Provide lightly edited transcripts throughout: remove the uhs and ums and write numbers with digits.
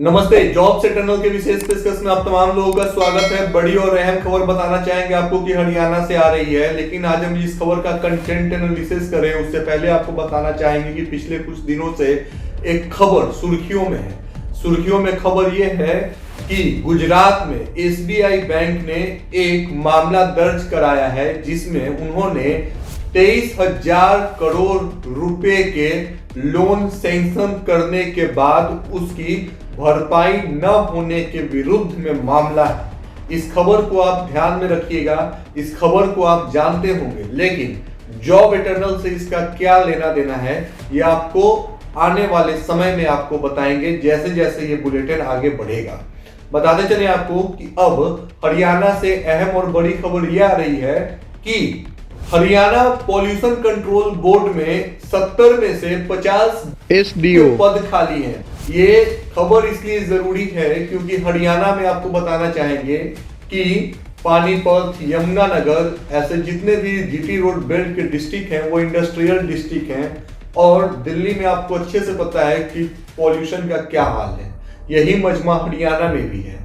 नमस्ते। जॉब से टनल के विशेष पेशकश में आप तमाम लोगों का स्वागत है। बड़ी और अहम खबर बताना चाहेंगे आपको कि हरियाणा से आ रही है, लेकिन आज हम इस खबर का कंटेंट एनालिसिस करें उससे पहले आपको बताना चाहेंगे कि पिछले कुछ दिनों से एक खबर सुर्खियों में है। सुर्खियों में खबर यह है कि गुजरात में एसबीआई बैंक ने एक मामला दर्ज कराया है जिसमें उन्होंने 23,000 करोड़ रुपए के लोन सैंक्शन करने के बाद उसकी भरपाई न होने के विरुद्ध में मामला है। इस खबर को आप ध्यान में रखिएगा, इस खबर को आप जानते होंगे, लेकिन जॉब एटर्नल से इसका क्या लेना देना है ये आपको आने वाले समय में आपको बताएंगे जैसे जैसे ये बुलेटिन आगे बढ़ेगा। बताते चले आपको कि अब हरियाणा से अहम और बड़ी खबर यह आ रही है कि हरियाणा पॉल्यूशन कंट्रोल बोर्ड में 70 में से 50 एसडीओ पद खाली हैं। ये खबर इसलिए जरूरी है क्योंकि हरियाणा में आपको बताना चाहेंगे कि पानीपत, यमुनानगर, ऐसे जितने भी जीटी रोड बेल्ट के डिस्ट्रिक्ट हैं वो इंडस्ट्रियल डिस्ट्रिक्ट हैं। और दिल्ली में आपको अच्छे से पता है कि पॉल्यूशन का क्या हाल है, यही मजमा हरियाणा में भी है।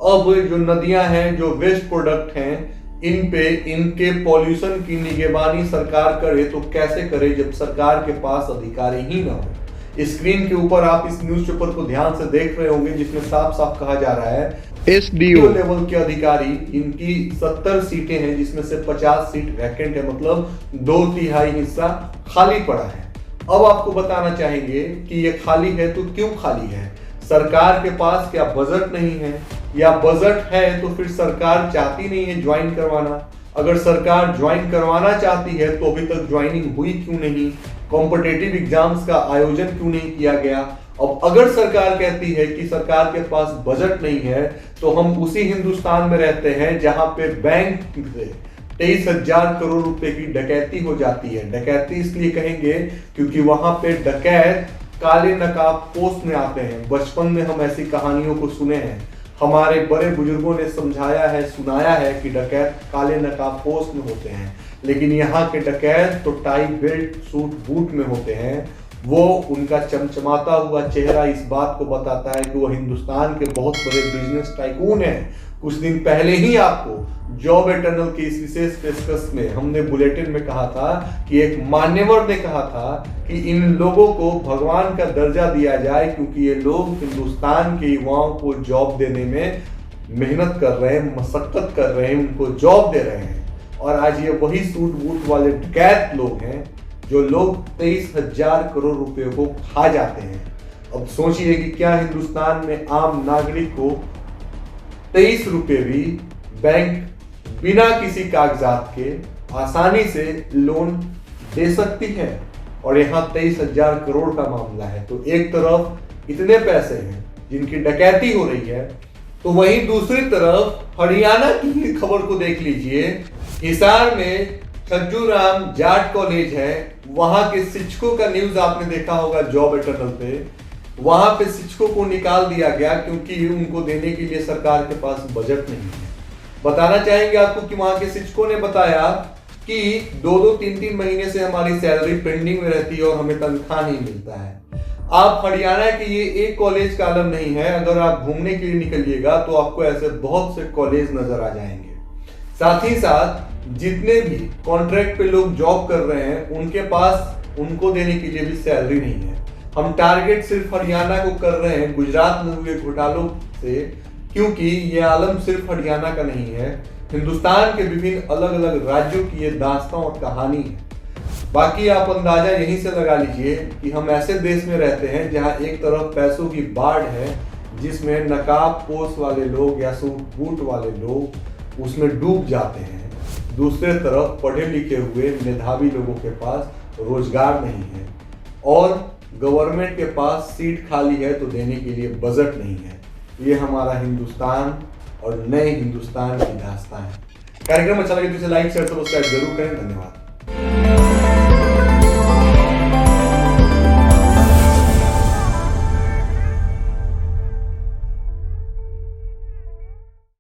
अब जो नदियां हैं, जो वेस्ट प्रोडक्ट हैं, इन पे इनके पॉल्यूशन की निगरानी सरकार करे तो कैसे करे जब सरकार के पास अधिकारी ही ना हो। स्क्रीन के ऊपर आप इस न्यूज़पेपर को ध्यान से देख रहे होंगे जिसमें साफ साफ कहा जा रहा है एसडीओ लेवल के अधिकारी, इनकी 70 सीटें हैं जिसमें से 50 सीट वैकेंट है, मतलब 2/3 हिस्सा खाली पड़ा है। अब आपको बताना चाहेंगे कि ये खाली है तो क्यों खाली है। सरकार के पास क्या बजट नहीं है, या बजट है तो फिर सरकार चाहती नहीं है ज्वाइन करवाना। अगर सरकार ज्वाइन करवाना चाहती है तो अभी तक ज्वाइनिंग हुई क्यों नहीं, कॉम्पिटिटिव एग्जाम्स का आयोजन क्यों नहीं किया गया। अब अगर सरकार कहती है कि सरकार के पास बजट नहीं है तो हम उसी हिंदुस्तान में रहते हैं जहां पे बैंक से 23,000 करोड़ रुपए की डकैती हो जाती है। डकैती इसलिए कहेंगे क्योंकि वहां पे डकैत काले नकाब पोस्ट में आते हैं। बचपन में हम ऐसी कहानियों को सुने हैं, हमारे बड़े बुजुर्गों ने समझाया है, सुनाया है कि डकैत काले नकाब पोस्ट में होते हैं, लेकिन यहाँ के डकैत तो टाई बेल्ट सूट बूट में होते हैं। वो उनका चमचमाता हुआ चेहरा इस बात को बताता है कि वो हिंदुस्तान के बहुत बड़े बिजनेस टाइकून हैं। कुछ दिन पहले ही आपको जॉब एटर्नल की इस विशेष पेशकश में हमने बुलेटिन में कहा था कि एक मान्यवर ने कहा था कि इन लोगों को भगवान का दर्जा दिया जाए क्योंकि ये लोग हिंदुस्तान के युवाओं को जॉब देने में मेहनत कर रहे हैं, मशक्कत कर रहे हैं, उनको जॉब दे रहे हैं। और आज ये वही सूट बूट वाले डकैत लोग हैं जो लोग 23,000 करोड़ रुपए को खा जाते हैं। अब सोचिए कि क्या हिंदुस्तान में आम नागरिक को 23 रुपए भी बैंक बिना किसी कागजात के आसानी से लोन दे सकती है। और यहाँ 23,000 करोड़ का मामला है तो एक तरफ इतने पैसे हैं जिनकी डकैती हो रही है, तो वहीं दूसरी तरफ हरियाणा की खबर को देख लीजिए। हिसार में खजूराम जाट कॉलेज है, वहां के शिक्षकों का न्यूज आपने देखा होगा जॉब एटर्नल पे। वहां पे शिक्षकों को निकाल दिया गया क्योंकि उनको देने के लिए सरकार के पास बजट नहीं है। बताना चाहेंगे आपको कि वहां के शिक्षकों ने बताया कि 2-2, 3-3 महीने से हमारी सैलरी पेंडिंग में रहती है और हमें तनख्वाह नहीं मिलता है। आप हरियाणा के ये एक कॉलेज का आलम नहीं है, अगर आप घूमने के लिए निकलिएगा तो आपको ऐसे बहुत से कॉलेज नजर आ जाएंगे। साथ ही साथ जितने भी कॉन्ट्रैक्ट पे लोग जॉब कर रहे हैं उनके पास उनको देने के लिए भी सैलरी नहीं है। हम टारगेट सिर्फ हरियाणा को कर रहे हैं गुजरात में हुए घोटालों से, क्योंकि ये आलम सिर्फ हरियाणा का नहीं है, हिंदुस्तान के विभिन्न अलग अलग राज्यों की ये दास्तां और कहानी है। बाकी आप अंदाजा यहीं से लगा लीजिए कि हम ऐसे देश में रहते हैं जहां एक तरफ पैसों की बाढ़ है जिसमें नकाब पोस्ट वाले लोग या सूट बूट वाले लोग उसमें डूब जाते हैं, दूसरे तरफ पढ़े लिखे हुए मेधावी लोगों के पास रोजगार नहीं है और गवर्नमेंट के पास सीट खाली है तो देने के लिए बजट नहीं है। ये हमारा हिंदुस्तान और नए हिंदुस्तान की दास्तान है। कार्यक्रम अच्छा लगे तो इसे लाइक शेयर सब्सक्राइब जरूर करें। धन्यवाद।